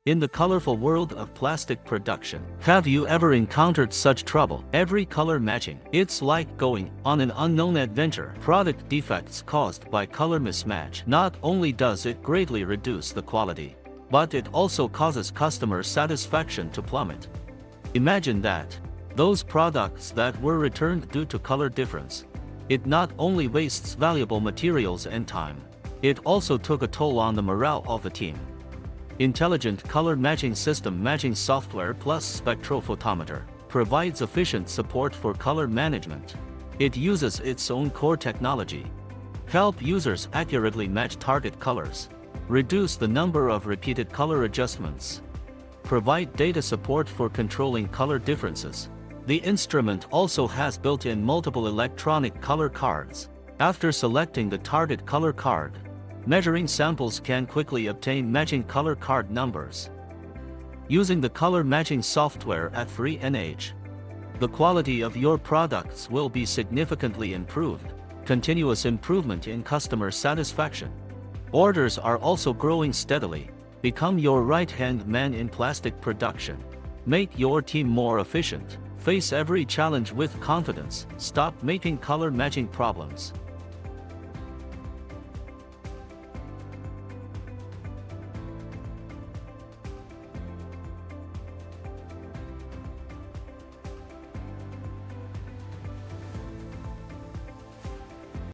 In the colorful world of plastic production, have you ever encountered such trouble? Every color matching. It's like going on an unknown adventure. Product defects caused by color mismatch. Not only does it greatly reduce the quality, but it also causes customer satisfaction to plummet. Imagine that. Those products that were returned due to color difference. It not only wastes valuable materials and time, it also took a toll on the morale of the team. Intelligent color matching system matching software plus spectrophotometer provides efficient support for color management. It uses its own core technology. Help users accurately match target colors. Reduce the number of repeated color adjustments. Provide data support for controlling color differences. The instrument also has built-in multiple electronic color cards. After selecting the target color card, measuring samples can quickly obtain matching color card numbers. Using the color matching software at 3nh, the quality of your products will be significantly improved. Continuous improvement in customer satisfaction. Orders are also growing steadily. Become your right-hand man in plastic production. Make your team more efficient. Face every challenge with confidence. Stop making color matching problems.